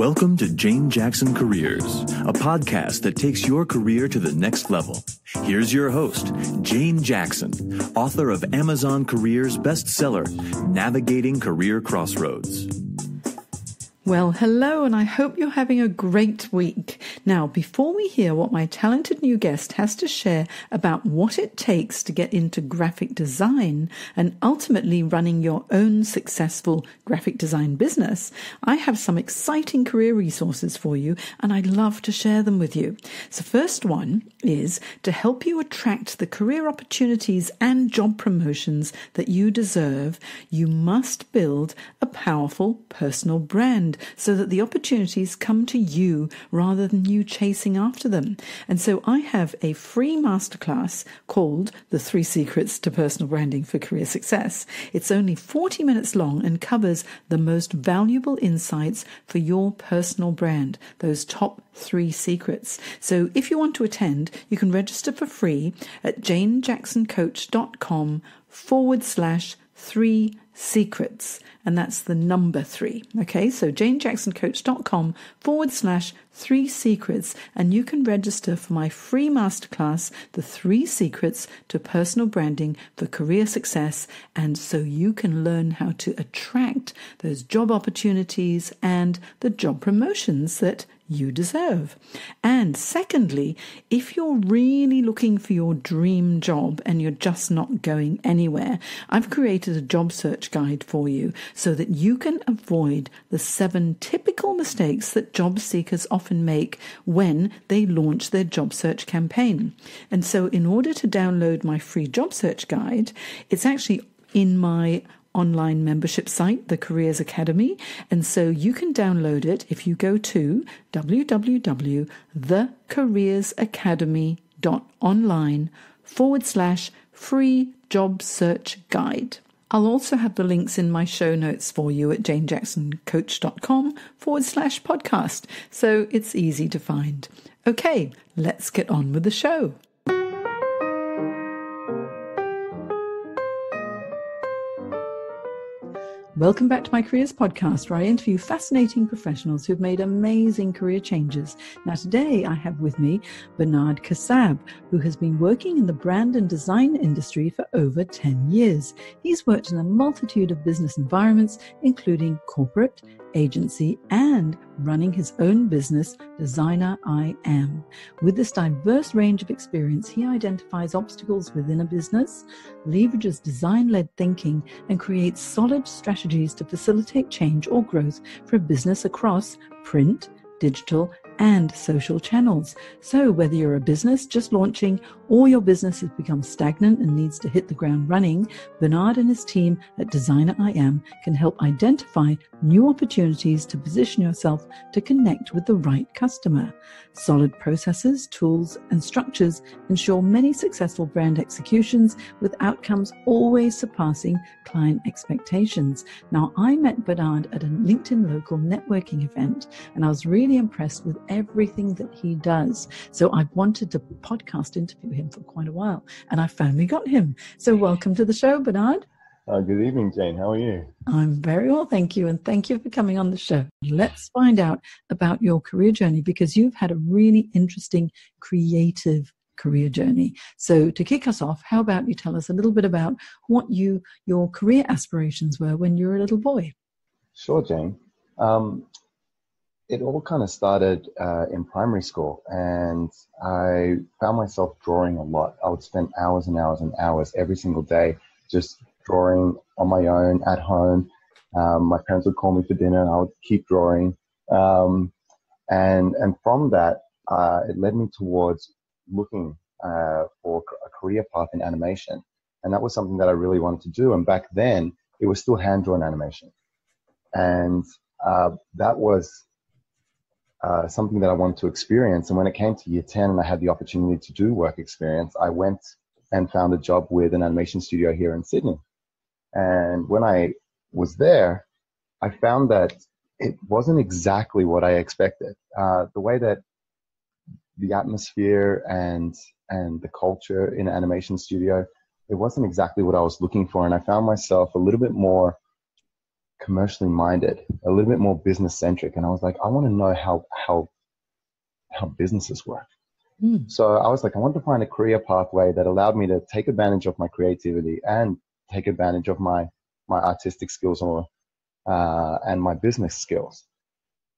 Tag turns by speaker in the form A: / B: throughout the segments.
A: Welcome to Jane Jackson Careers, a podcast that takes your career to the next level. Here's your host, Jane Jackson, author of Amazon Careers bestseller, Navigating Career Crossroads.
B: Well, hello, and I hope you're having a great week. Now, before we hear what my talented new guest has to share about what it takes to get into graphic design and ultimately running your own successful graphic design business, I have some exciting career resources for you, and I'd love to share them with you. So first one is to help you attract the career opportunities and job promotions that you deserve. You must build a powerful personal brand, so that the opportunities come to you rather than you chasing after them. And so I have a free masterclass called The 3 Secrets to Personal Branding for Career Success. It's only 40 minutes long and covers the most valuable insights for your personal brand, those top 3 secrets. So if you want to attend, you can register for free at janejacksoncoach.com/3 secrets. And that's the number 3. Okay, so janejacksoncoach.com/3 secrets. And you can register for my free masterclass, The 3 Secrets to Personal Branding for Career Success. And so you can learn how to attract those job opportunities and the job promotions that you deserve. And secondly, if you're really looking for your dream job and you're just not going anywhere, I've created a job search guide for you so that you can avoid the 7 typical mistakes that job seekers often make when they launch their job search campaign. And so in order to download my free job search guide, it's actually in my online membership site, the Careers Academy. And so you can download it if you go to www.thecareersacademy.online/free job search guide. I'll also have the links in my show notes for you at janejacksoncoach.com/podcast. So it's easy to find. Okay, let's get on with the show. Welcome back to my Careers podcast, where I interview fascinating professionals who've made amazing career changes. Now, today I have with me Bernard Kassab, who has been working in the brand and design industry for over 10 years. He's worked in a multitude of business environments, including corporate, agency, and running his own business, Designer I Am. With this diverse range of experience, he identifies obstacles within a business, leverages design-led thinking, and creates solid strategies to facilitate change or growth for a business across print, digital, and social channels. So whether you're a business just launching or your business has become stagnant and needs to hit the ground running, Bernard and his team at Designer I Am can help identify new opportunities to position yourself to connect with the right customer. Solid processes, tools, and structures ensure many successful brand executions with outcomes always surpassing client expectations. Now, I met Bernard at a LinkedIn local networking event, and I was really impressed with everything that he does. So I've wanted to podcast interview him for quite a while, and I finally got him. So welcome to the show, Bernard.
C: Good evening, Jane. How are you?
B: I'm very well, thank you. And thank you for coming on the show. Let's find out about your career journey, because you've had a really interesting, creative career journey. So to kick us off, how about you tell us a little bit about what your career aspirations were when you were a little boy?
C: Sure, Jane. It all kind of started in primary school, and I found myself drawing a lot. I would spend hours and hours and hours every single day just drawing on my own at home. My parents would call me for dinner, and I would keep drawing. And from that, it led me towards looking for a career path in animation. And that was something that I really wanted to do. And back then, it was still hand-drawn animation. And that was something that I wanted to experience. And when it came to year 10 and I had the opportunity to do work experience, I went and found a job with an animation studio here in Sydney. And when I was there, I found that it wasn't exactly what I expected. The way that the atmosphere and the culture in an animation studio, it wasn't exactly what I was looking for. And I found myself a little bit more commercially minded, a little bit more business centric. And I was like, I want to know how businesses work. So I was like, I wanted to find a career pathway that allowed me to take advantage of my creativity and take advantage of my artistic skills and my business skills.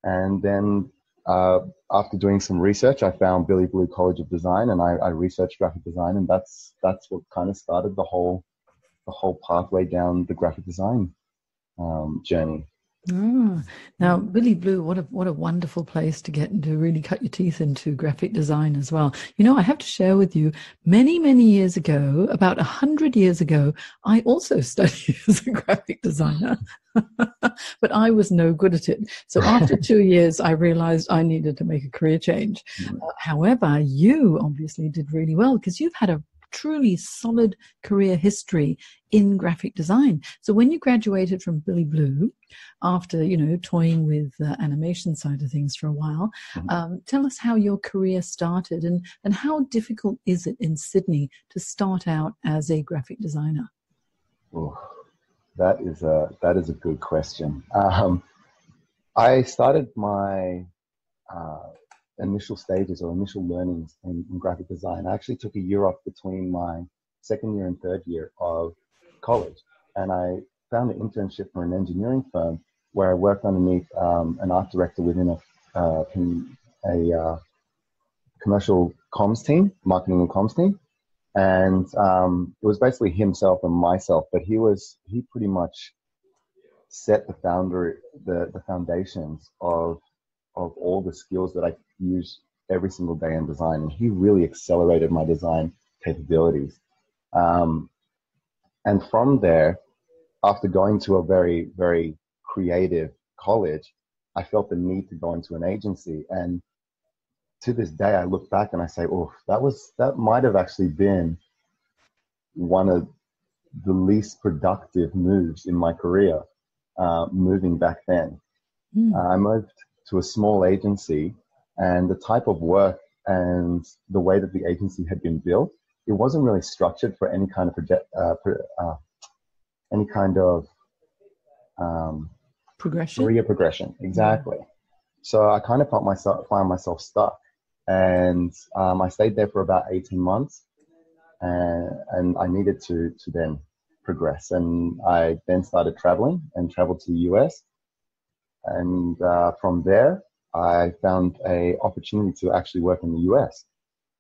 C: And then after doing some research, I found Billy Blue College of Design, and I researched graphic design, and that's what kind of started the whole pathway down the graphic design journey.
B: Now, Billy Blue, what a wonderful place to get into, really cut your teeth into graphic design as well. You know, I have to share with you, many, many years ago, about 100 years ago, I also studied as a graphic designer, but I was no good at it. So after 2 years, I realized I needed to make a career change. However, you obviously did really well because you've had a truly solid career history in graphic design. So when you graduated from Billy Blue, after, you know, toying with the animation side of things for a while, tell us how your career started and how difficult is it in Sydney to start out as a graphic designer?
C: Oh, that is a good question. I started my initial stages or initial learnings in graphic design. I actually took a year off between my second year and third year of college, and I found an internship for an engineering firm where I worked underneath an art director within a commercial comms team, marketing and comms team. And it was basically himself and myself, but he pretty much set the foundations of all the skills that I use every single day in design. And he really accelerated my design capabilities. And from there, after going to a very, very creative college, I felt the need to go into an agency. And to this day, I look back and I say, oh, that might have actually been one of the least productive moves in my career, moving back then. I moved to a small agency, and the type of work and the way that the agency had been built, it wasn't really structured for any kind of
B: progression.
C: Career progression, exactly. So I kind of found myself stuck, and I stayed there for about 18 months, and I needed to then progress, and I then started traveling and traveled to the US, and from there I found a opportunity to actually work in the US,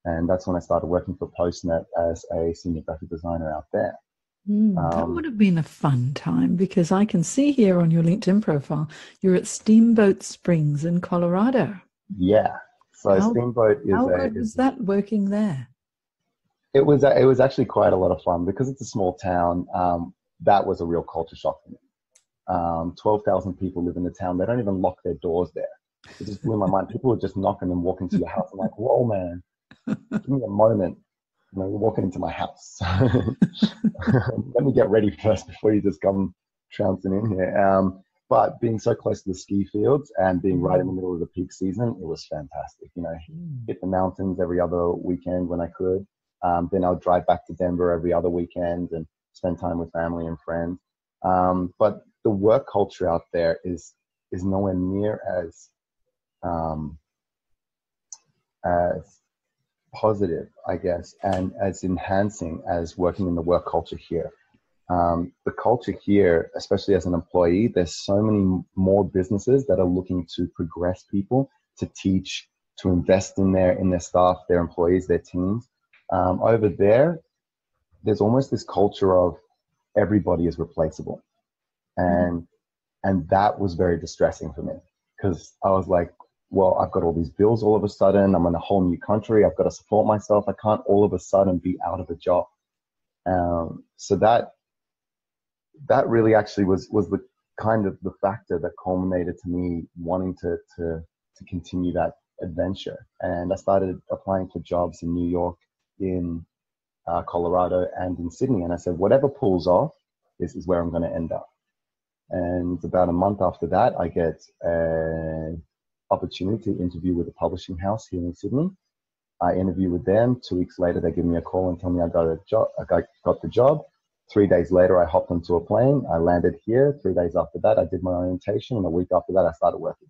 C: and that's when I started working for Postnet as a senior graphic designer out there.
B: That would have been a fun time, because I can see here on your LinkedIn profile, you're at Steamboat Springs in Colorado.
C: Yeah. So Steamboat is
B: how good was that working there?
C: It was actually quite a lot of fun because it's a small town. That was a real culture shock for me. 12,000 people live in the town. They don't even lock their doors there. It just blew my mind. People would just knock and walk into your house. I'm like, whoa, man, give me a moment. You know, you're walking into my house. Let me get ready first before you just come trouncing in here. But being so close to the ski fields and being right in the middle of the peak season, it was fantastic. You know, hit the mountains every other weekend when I could. Then I would drive back to Denver every other weekend and spend time with family and friends. But the work culture out there is nowhere near as positive, I guess, and as enhancing as working in the work culture here. The culture here, especially as an employee, there's so many more businesses that are looking to progress people, to teach, to invest in their staff, their employees, their teams. Over there, there's almost this culture of everybody is replaceable. And that was very distressing for me, because I was like, well, I've got all these bills all of a sudden. I'm in a whole new country. I've got to support myself. I can't all of a sudden be out of a job. So that really actually was the kind of the factor that culminated to me wanting to continue that adventure. And I started applying for jobs in New York, in Colorado, and in Sydney. And I said, whatever pulls off, this is where I'm going to end up. And about a month after that, I get an opportunity to interview with a publishing house here in Sydney. I interview with them. 2 weeks later, they give me a call and tell me I got a job. I got the job. 3 days later, I hopped onto a plane. I landed here. 3 days after that, I did my orientation, and a week after that, I started working.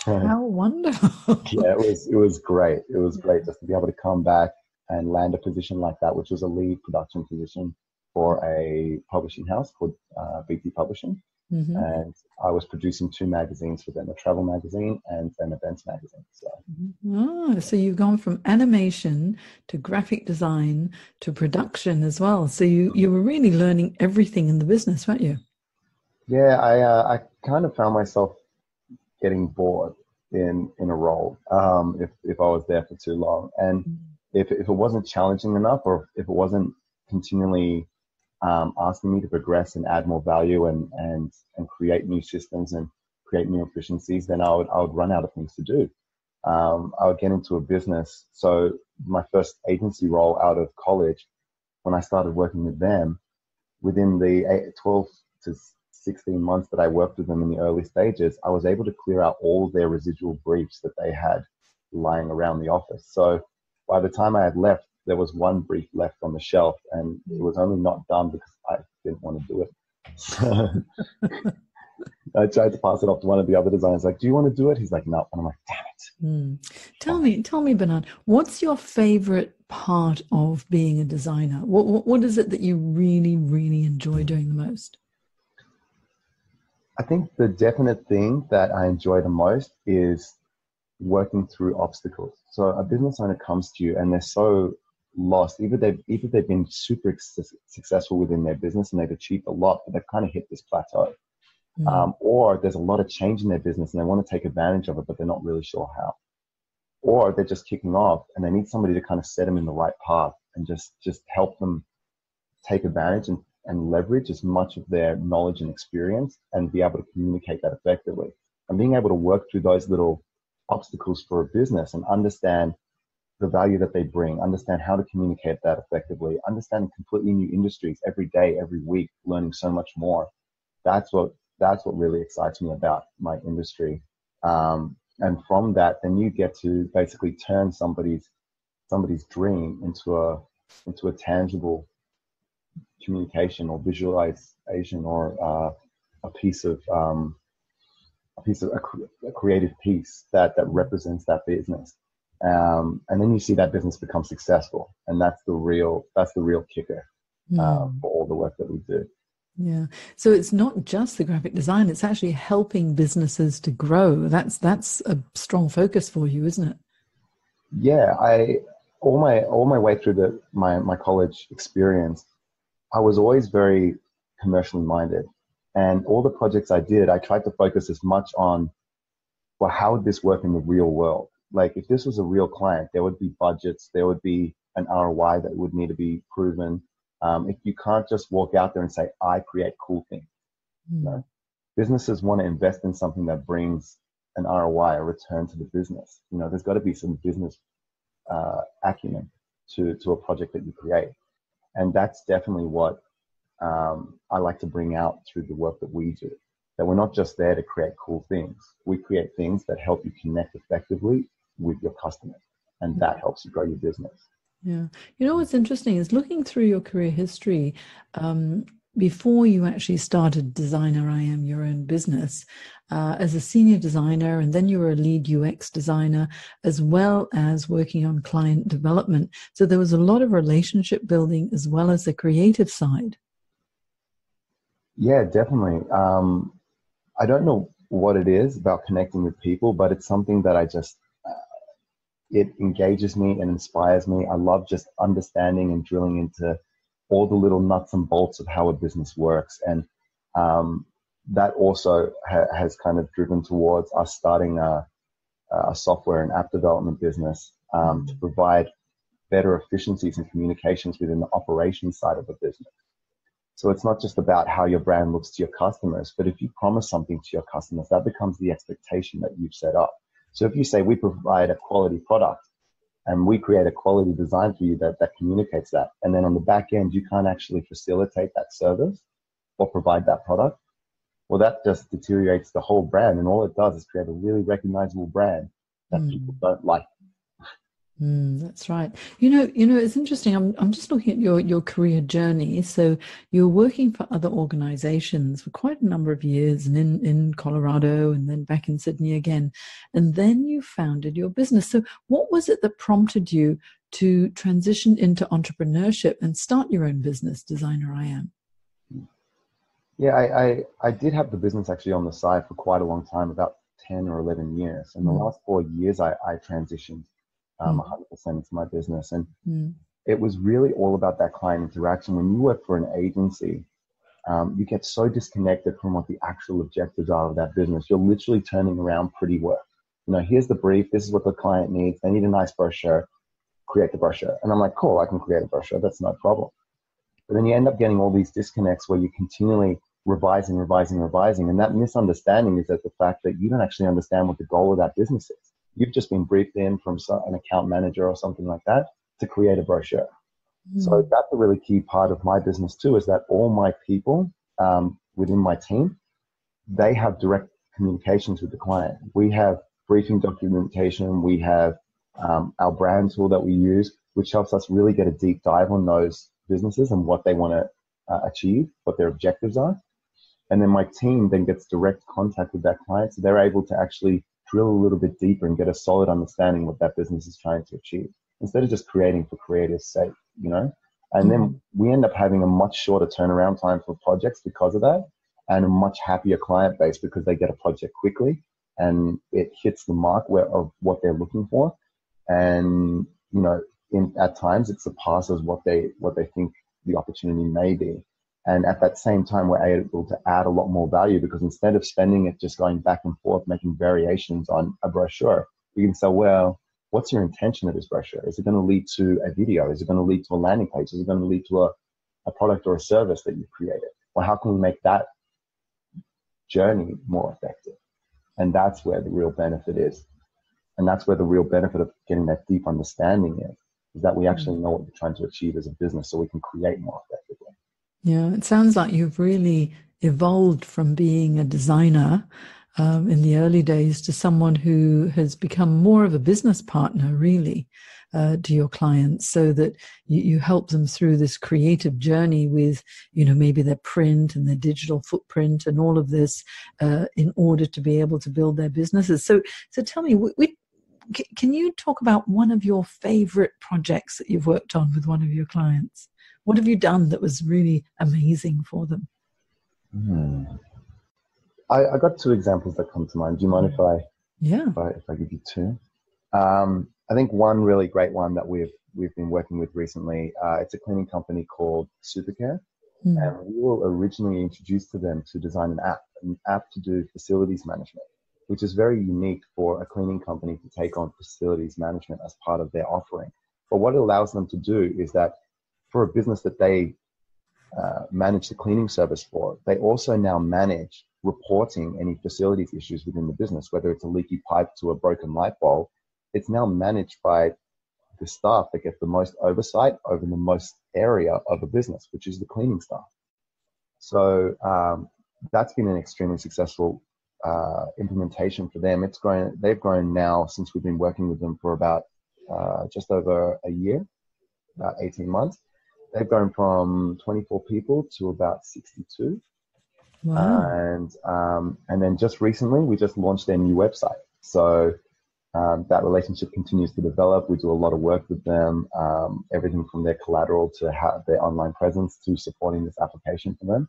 B: How wonderful.
C: Yeah, it was great. It was great just to be able to come back and land a position like that, which was a lead production position for a publishing house called BT Publishing.
B: Mm-hmm.
C: And I was producing 2 magazines for them, a travel magazine and an events magazine.
B: So you've gone from animation to graphic design to production as well. So you were really learning everything in the business, weren't you?
C: Yeah, I kind of found myself getting bored in a role if I was there for too long. And if it wasn't challenging enough, or if it wasn't continually asking me to progress and add more value and create new systems and create new efficiencies, then I would run out of things to do. I would get into a business. So my first agency role out of college, when I started working with them, within the 12 to 16 months that I worked with them in the early stages, I was able to clear out all their residual briefs that they had lying around the office. So by the time I had left, there was one brief left on the shelf, and it was only not done because I didn't want to do it. I tried to pass it off to one of the other designers, like, do you want to do it? He's like, no. And I'm like, damn it.
B: Tell me, Bernard, what's your favorite part of being a designer? What is it that you really, really enjoy doing the most?
C: I think the definite thing that I enjoy the most is working through obstacles. So a business owner comes to you and they're so lost. Either they've been super successful within their business and they've achieved a lot, but they've kind of hit this plateau. Or there's a lot of change in their business and they want to take advantage of it, but they're not really sure how. Or they're just kicking off and they need somebody to kind of set them in the right path and just help them take advantage and leverage as much of their knowledge and experience and be able to communicate that effectively. And being able to work through those little obstacles for a business and understand the value that they bring, understand how to communicate that effectively, understanding completely new industries every day, every week, learning so much more. That's what really excites me about my industry. And from that, then you get to basically turn somebody's dream into a tangible communication or visualization or a creative piece that represents that business. And then you see that business become successful, and that's the real kicker for all the work that we do.
B: Yeah. So it's not just the graphic design, it's actually helping businesses to grow. That's a strong focus for you, isn't it?
C: Yeah, all my way through my college experience, I was always very commercially minded. And all the projects I did, I tried to focus as much on, well, how would this work in the real world? Like if this was a real client, there would be budgets, there would be an ROI that would need to be proven. If you can't just walk out there and say, I create cool things. You know? Businesses want to invest in something that brings an ROI, a return to the business. You know, there's got to be some business acumen to a project that you create. And that's definitely what I like to bring out through the work that we do. That we're not just there to create cool things. We create things that help you connect effectively with your customers. And that helps you grow your business.
B: Yeah. You know, what's interesting is looking through your career history, before you actually started Designer I Am, your own business, as a senior designer, and then you were a lead UX designer, as well as working on client development. So there was a lot of relationship building as well as the creative side.
C: Yeah, definitely. I don't know what it is about connecting with people, but it's something that I just, it engages me and inspires me. I love just understanding and drilling into all the little nuts and bolts of how a business works. And that also has kind of driven towards us starting a software and app development business to provide better efficiencies and communications within the operations side of the business. So it's not just about how your brand looks to your customers, but if you promise something to your customers, that becomes the expectation that you've set up. So if you say we provide a quality product and we create a quality design for you that communicates that, and then on the back end, you can't actually facilitate that service or provide that product, well, that just deteriorates the whole brand. And all it does is create a really recognizable brand that people don't like.
B: That's right. It's interesting. I'm just looking at your career journey. So you're working for other organizations for quite a number of years, and in Colorado, and then back in Sydney again, and then you founded your business. So what was it that prompted you to transition into entrepreneurship and start your own business, Designer I Am?
C: Yeah, I did have the business actually on the side for quite a long time, about 10 or 11 years. And the last 4 years, I transitioned 100% into my business. And it was really all about that client interaction. When you work for an agency, you get so disconnected from what the actual objectives are of that business. You're literally turning around pretty work. Here's the brief. This is what the client needs. They need a nice brochure. Create the brochure. And I'm like, cool, I can create a brochure. That's no problem. But then you end up getting all these disconnects where you continually revising. And that misunderstanding is that the fact that you don't actually understand what the goal of that business is. You've just been briefed in from an account manager or something like that to create a brochure. So that's a really key part of my business too, is that all my people within my team, they have direct communications with the client. We have briefing documentation. We have our brand tool that we use, which helps us really get a deep dive on those businesses and what they want to achieve, what their objectives are. And then my team then gets direct contact with that client, so they're able to actually drill a little bit deeper and get a solid understanding what that business is trying to achieve, instead of just creating for creative sake, And then we end up having a much shorter turnaround time for projects because of that, and a much happier client base because they get a project quickly and it hits the mark of what they're looking for. And, at times it surpasses what they think the opportunity may be. And at that same time, we're able to add a lot more value, because instead of spending it just going back and forth, making variations on a brochure, you can say, well, what's your intention of this brochure? Is it going to lead to a video? Is it going to lead to a landing page? Is it going to lead to a product or a service that you've created? Well, how can we make that journey more effective? And that's where the real benefit is. And that's where the real benefit of getting that deep understanding is that we actually know what we're trying to achieve as a business, so we can create more effectively.
B: Yeah, it sounds like you've really evolved from being a designer in the early days to someone who has become more of a business partner, really, to your clients, so that you help them through this creative journey with, maybe their print and their digital footprint and all of this in order to be able to build their businesses. So tell me, can you talk about one of your favorite projects that you've worked on with one of your clients? What have you done that was really amazing for them?
C: I got 2 examples that come to mind. Do you mind if I give you 2? I think one really great one that we've been working with recently, it's a cleaning company called Supercare. And we were originally introduced to them to design an app to do facilities management, which is very unique for a cleaning company to take on facilities management as part of their offering. But what it allows them to do is that for a business that they manage the cleaning service for, they also now manage reporting any facilities issues within the business, whether it's a leaky pipe to a broken light bulb. It's now managed by the staff that get the most oversight over the most area of a business, which is the cleaning staff. So that's been an extremely successful implementation for them. They've grown now, since we've been working with them for about just over a year, about 18 months. They've grown from 24 people to about 62.
B: Wow.
C: And then just recently, we just launched their new website. So that relationship continues to develop. We do a lot of work with them, everything from their collateral to their online presence to supporting this application for them.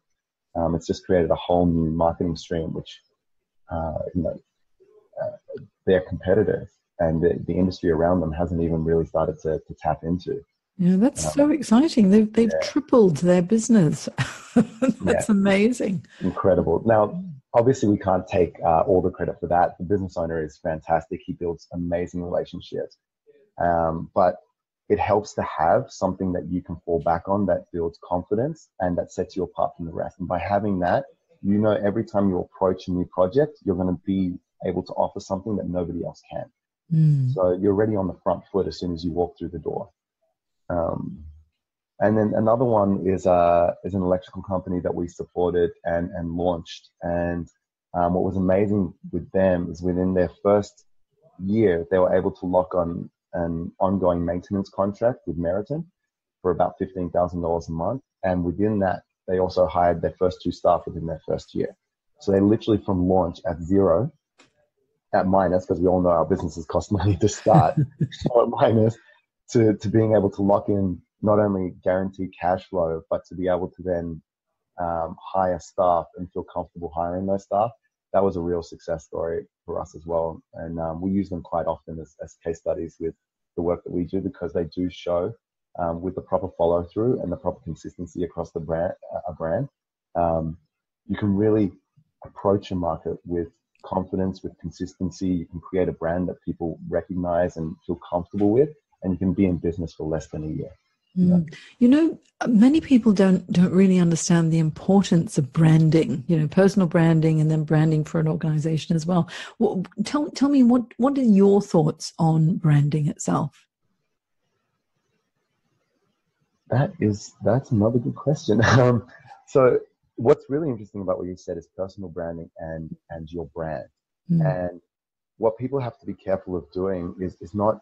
C: It's just created a whole new marketing stream, which, their competitors and the industry around them hasn't even really started to tap into.
B: Yeah, that's so exciting. They've tripled their business. That's amazing.
C: Incredible. Now, obviously, we can't take all the credit for that. The business owner is fantastic. He builds amazing relationships. But it helps to have something that you can fall back on that builds confidence and that sets you apart from the rest. And by having that, every time you approach a new project, you're going to be able to offer something that nobody else can. So you're already on the front foot as soon as you walk through the door. And then another one is an electrical company that we supported and launched. And what was amazing with them is within their first year, they were able to lock on an ongoing maintenance contract with Meriton for about $15,000 a month. And within that, they also hired their first 2 staff within their first year. So they literally from launch at zero, at minus, because we all know our businesses cost money to start, so at minus, to being able to lock in not only guaranteed cash flow, but to be able to then hire staff and feel comfortable hiring those staff. That was a real success story for us as well. And we use them quite often as case studies with the work that we do, because they do show with the proper follow through and the proper consistency across the brand, you can really approach a market with confidence, with consistency. You can create a brand that people recognize and feel comfortable with, and you can be in business for less than a year.
B: You know, many people don't really understand the importance of branding, you know, personal branding and then branding for an organization as well. Tell me, what are your thoughts on branding itself?
C: That's another good question. So what's really interesting about what you said is personal branding and your brand. And what people have to be careful of doing is not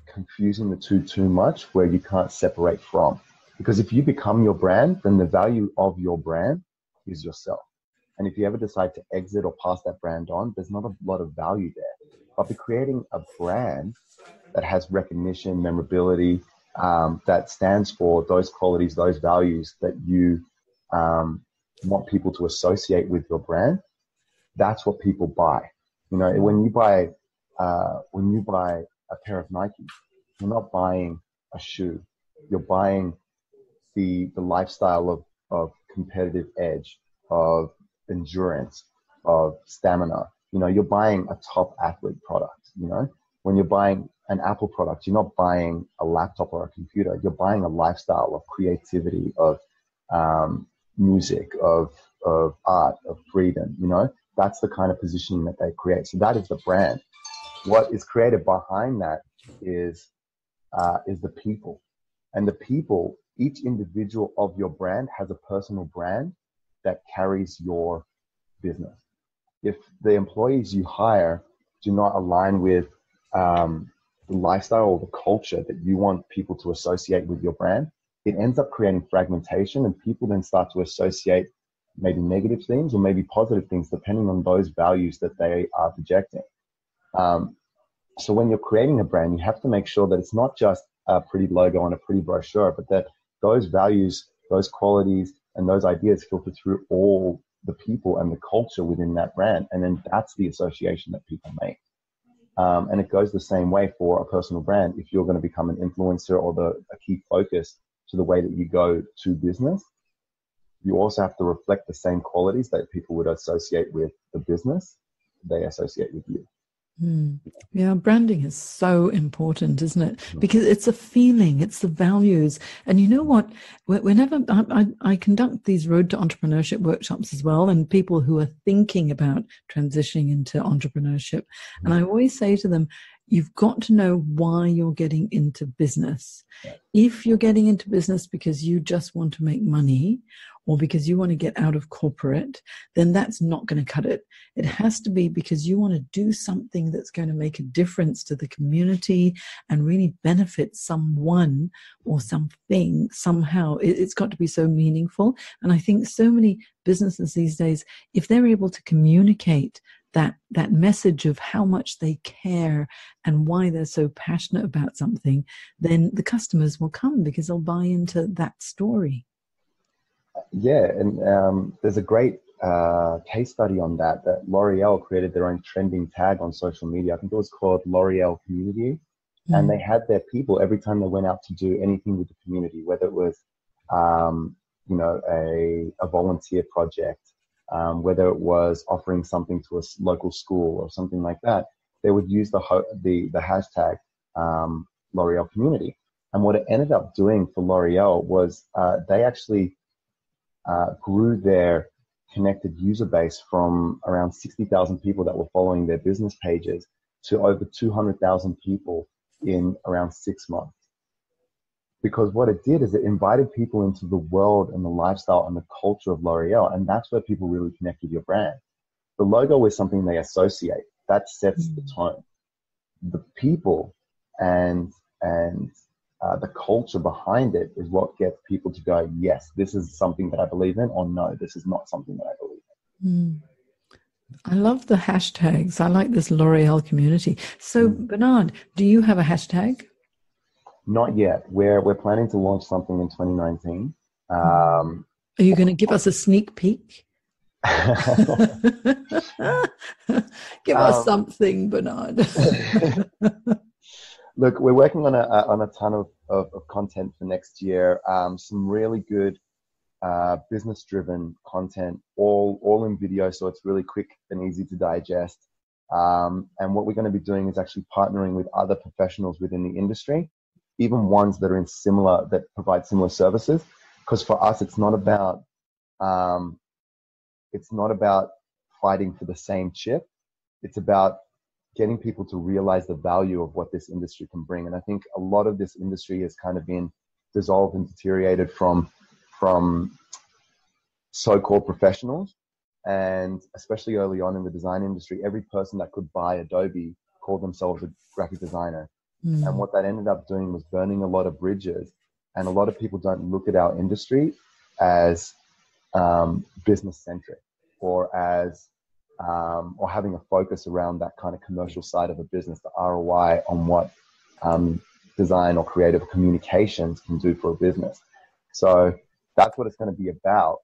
C: confusing the two too much, where you can't separate from. Because if you become your brand, then the value of your brand is yourself. And if you ever decide to exit or pass that brand on, there's not a lot of value there. But by creating a brand that has recognition, memorability, that stands for those qualities, those values that you want people to associate with your brand, that's what people buy. You know, when you buy a pair of Nikes, you're not buying a shoe. You're buying the lifestyle of competitive edge, of endurance, of stamina. You know, you're buying a top athlete product. You know, when you're buying an Apple product, you're not buying a laptop or a computer. You're buying a lifestyle of creativity, of music, of art, of freedom. You know, that's the kind of positioning that they create. So that is the brand. What is created behind that is the people. And the people, each individual of your brand has a personal brand that carries your business. If the employees you hire do not align with the lifestyle or the culture that you want people to associate with your brand, it ends up creating fragmentation, and people then start to associate maybe negative things or maybe positive things depending on those values that they are projecting. So when you're creating a brand, you have to make sure that it's not just a pretty logo on a pretty brochure, but that those values, those qualities, and those ideas filter through all the people and the culture within that brand. And then that's the association that people make. And it goes the same way for a personal brand. If you're going to become an influencer or a key focus to the way that you go to business, you also have to reflect the same qualities that people would associate with the business they associate with you.
B: Yeah, branding is so important, isn't it? Because it's a feeling, it's the values. And you know what? Whenever I conduct these Road to Entrepreneurship workshops as well, and people who are thinking about transitioning into entrepreneurship, and I always say to them, you've got to know why you're getting into business. If you're getting into business because you just want to make money or because you want to get out of corporate, then that's not going to cut it. It has to be because you want to do something that's going to make a difference to the community and really benefit someone or something somehow. It's got to be so meaningful. And I think so many businesses these days, if they're able to communicate that message of how much they care and why they're so passionate about something, then the customers will come because they'll buy into that story.
C: Yeah, and there's a great case study on that L'Oreal created their own trending tag on social media. I think it was called L'Oreal Community. And they had their people every time they went out to do anything with the community, whether it was, a volunteer project, whether it was offering something to a local school or something like that, they would use the hashtag L'Oreal Community. And what it ended up doing for L'Oreal was they actually grew their connected user base from around 60,000 people that were following their business pages to over 200,000 people in around 6 months. Because what it did is it invited people into the world and the lifestyle and the culture of L'Oreal, and that's where people really connect with your brand. The logo is something they associate. That sets the tone. The people and the culture behind it is what gets people to go, yes, this is something that I believe in, or no, this is not something that I believe in.
B: I love the hashtags. I like this L'Oreal community. So, Bernard, do you have a hashtag?
C: Not yet. We're planning to launch something in 2019.
B: Are you going to give us a sneak peek? Give us something, Bernard.
C: Look, we're working on a ton of content for next year. Some really good business-driven content, all in video, so it's really quick and easy to digest. And what we're going to be doing is actually partnering with other professionals within the industry, even ones that are that provide similar services. Because for us, it's not about fighting for the same chip. It's about getting people to realize the value of what this industry can bring. And I think a lot of this industry has kind of been dissolved and deteriorated from so-called professionals. And especially early on in the design industry, every person that could buy Adobe called themselves a graphic designer. And what that ended up doing was burning a lot of bridges. And a lot of people don't look at our industry as business-centric or as or having a focus around that kind of commercial side of a business, the ROI on what design or creative communications can do for a business. So that's what it's going to be about.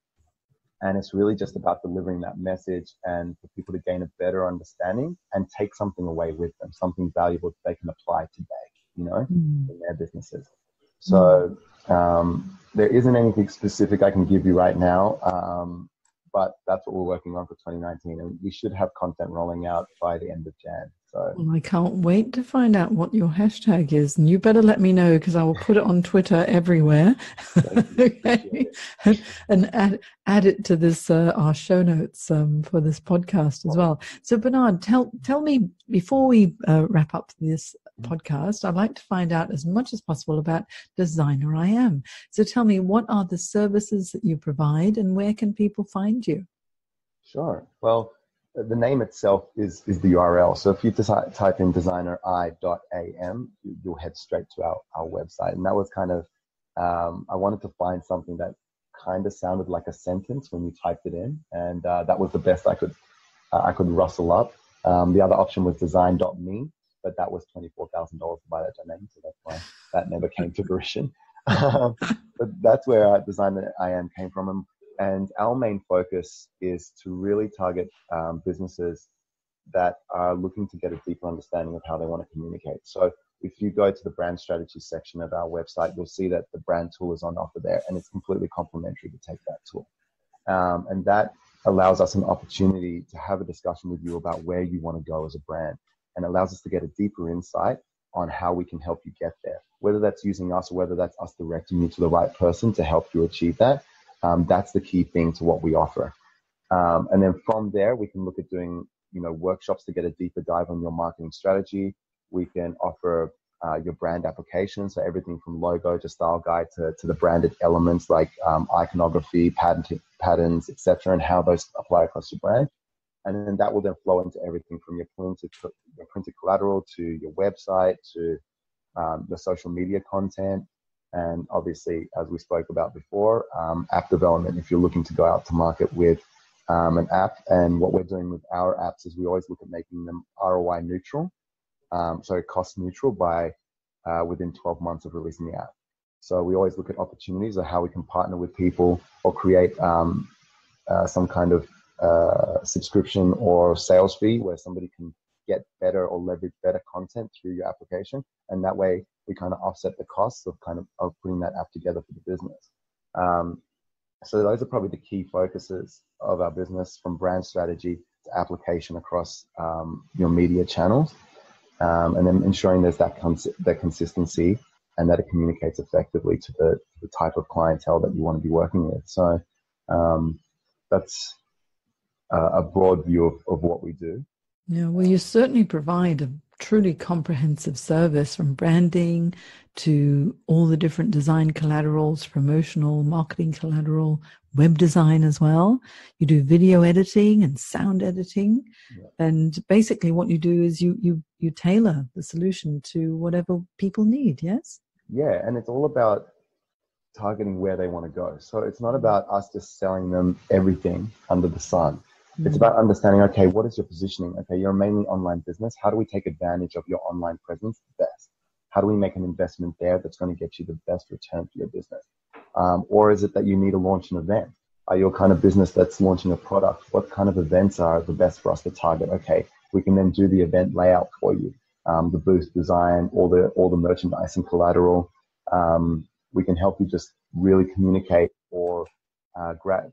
C: And it's really just about delivering that message and for people to gain a better understanding and take something away with them, something valuable that they can apply today, in their businesses. So there isn't anything specific I can give you right now. But that's what we're working on for 2019, and we should have content rolling out by the end of Jan. So
B: well, I can't wait to find out what your hashtag is, and you better let me know because I will put it on Twitter everywhere. Okay, and add it to this our show notes for this podcast as well. So Bernard, tell me before we wrap up this podcast, I'd like to find out as much as possible about Designer I Am. So tell me, what are the services that you provide and where can people find you?
C: Sure. Well, the name itself is the URL. So if you type in designeri.am, you'll head straight to our website. And that was kind of, I wanted to find something that kind of sounded like a sentence when you typed it in. And that was the best I could rustle up. The other option was design.me. But that was $24,000 to buy that domain, so that's why that never came to fruition. But that's where Designer I Am came from. And our main focus is to really target businesses that are looking to get a deeper understanding of how they want to communicate. So if you go to the brand strategy section of our website, you'll see that the brand tool is on offer there, and it's completely complimentary to take that tool. And that allows us an opportunity to have a discussion with you about where you want to go as a brand, and allows us to get a deeper insight on how we can help you get there, whether that's using us or whether that's us directing you to the right person to help you achieve that. That's the key thing to what we offer. And then from there, we can look at doing, workshops to get a deeper dive on your marketing strategy. We can offer your brand application, so everything from logo to style guide to the branded elements like iconography, patterns, etc., and how those apply across your brand. And then that will then flow into everything from your printed collateral to your website to the social media content. And obviously, as we spoke about before, app development, if you're looking to go out to market with an app. And what we're doing with our apps is we always look at making them ROI neutral, so cost neutral by within 12 months of releasing the app. So we always look at opportunities of how we can partner with people or create some kind of subscription or sales fee where somebody can get better or leverage better content through your application, and that way we kind of offset the costs of putting that app together for the business. So those are probably the key focuses of our business, from brand strategy to application across your media channels, and then ensuring there's that consistency and that it communicates effectively to the type of clientele that you want to be working with. So that's a broad view of what we do.
B: Yeah, well, you certainly provide a truly comprehensive service, from branding to all the different design collaterals, promotional, marketing collateral, web design as well. You do video editing and sound editing. Yeah. And basically what you do is you tailor the solution to whatever people need, yes?
C: Yeah, and it's all about targeting where they want to go. So it's not about us just selling them everything under the sun. It's about understanding, okay, what is your positioning? Okay, you're a mainly online business. How do we take advantage of your online presence the best? How do we make an investment there that's going to get you the best return for your business? Or is it that you need to launch an event? Are you a kind of business that's launching a product? What kind of events are the best for us to target? Okay, we can then do the event layout for you, the booth design, all the merchandise and collateral. We can help you just really communicate or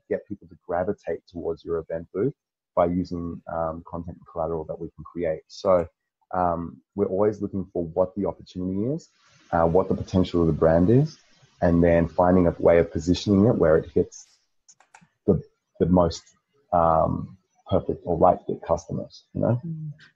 C: get people to gravitate towards your event booth by using content and collateral that we can create. So we're always looking for what the opportunity is, what the potential of the brand is, and then finding a way of positioning it where it hits the most perfect or right fit customers, you know.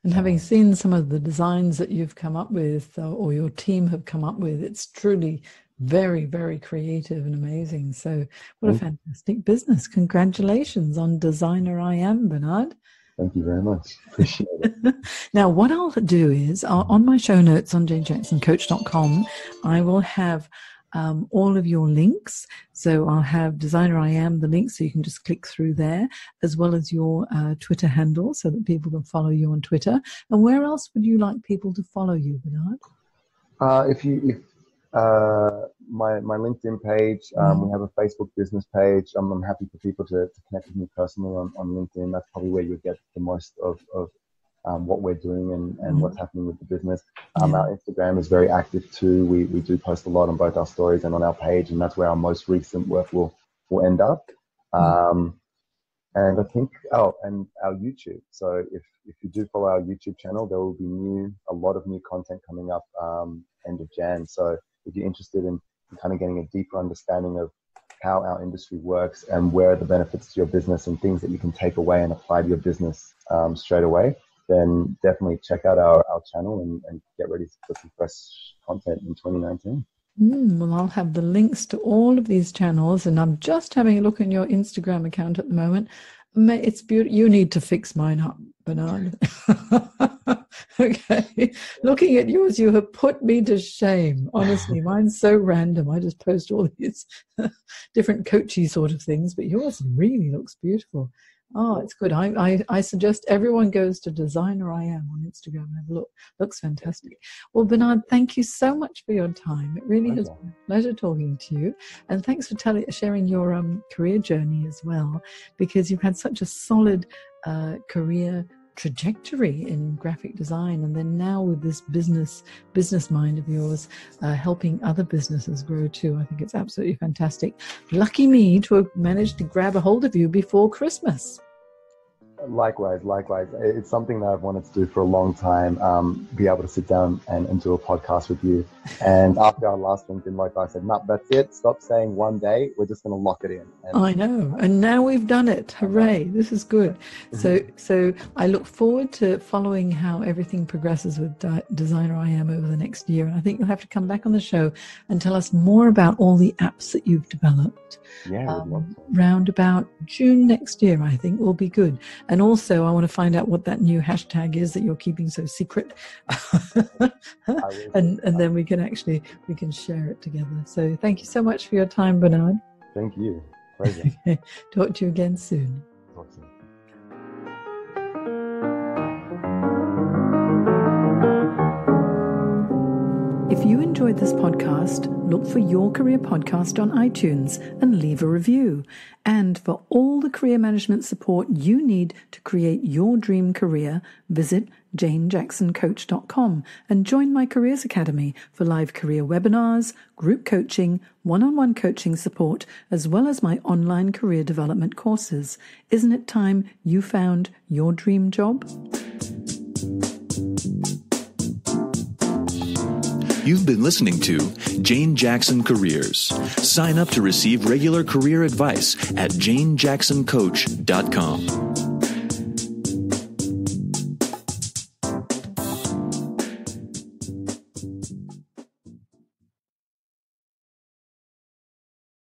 B: And having seen some of the designs that you've come up with or your team have come up with, it's truly very, very creative and amazing. So what a fantastic business. Congratulations on Designer I Am, Bernard.
C: Thank you very much. Appreciate it.
B: Now, what I'll do is on my show notes on janejacksoncoach.com, I will have all of your links. So I'll have Designer I Am, the link, so you can just click through there, as well as your Twitter handle so that people can follow you on Twitter. And where else would you like people to follow you, Bernard?
C: My LinkedIn page, we have a Facebook business page. I'm happy for people to connect with me personally on LinkedIn. That's probably where you'll get the most of what we're doing and what's happening with the business. Our Instagram is very active too. We do post a lot on both our stories and on our page, and that's where our most recent work will end up. And I think, and our YouTube. So if you do follow our YouTube channel, there will be a lot of new content coming up end of Jan. So if you're interested in kind of getting a deeper understanding of how our industry works and where are the benefits to your business and things that you can take away and apply to your business straight away, then definitely check out our channel and get ready for some fresh content in 2019.
B: Well, I'll have the links to all of these channels, and I'm just having a look in your Instagram account at the moment. It's beautiful. You need to fix mine up, Bernard. Okay. Looking at yours, you have put me to shame. Honestly, mine's so random. I just post all these different coachy sort of things, but yours really looks beautiful. Oh, it's good. I suggest everyone goes to Designer I Am on Instagram and have a look. Looks fantastic. Well, Bernard, thank you so much for your time. It really has been a pleasure talking to you. And thanks for sharing your career journey as well, because you've had such a solid career trajectory in graphic design, and then now with this business mind of yours, helping other businesses grow too. I think it's absolutely fantastic. Lucky me to have managed to grab a hold of you before Christmas.
C: Likewise. It's something that I've wanted to do for a long time, be able to sit down and do a podcast with you. And after our last LinkedIn Live, I said, no, that's it. Stop saying one day. We're just going to lock it in.
B: I know. And now we've done it. Hooray. This is good. So I look forward to following how everything progresses with Designer I Am over the next year. And I think you'll have to come back on the show and tell us more about all the apps that you've developed.
C: Yeah.
B: Round about June next year, I think will be good. And also, I want to find out what that new hashtag is that you're keeping so secret. and then we can share it together. So thank you so much for your time, Bernard.
C: Thank you. Pleasure.
B: Talk to you again soon.
C: Talk soon.
B: If you enjoyed this podcast, look for Your Career Podcast on iTunes and leave a review. And for all the career management support you need to create your dream career, visit janejacksoncoach.com and join my Careers Academy for live career webinars, group coaching, one-on-one coaching support, as well as my online career development courses. Isn't it time you found your dream job?
A: You've been listening to Jane Jackson Careers. Sign up to receive regular career advice at janejacksoncoach.com.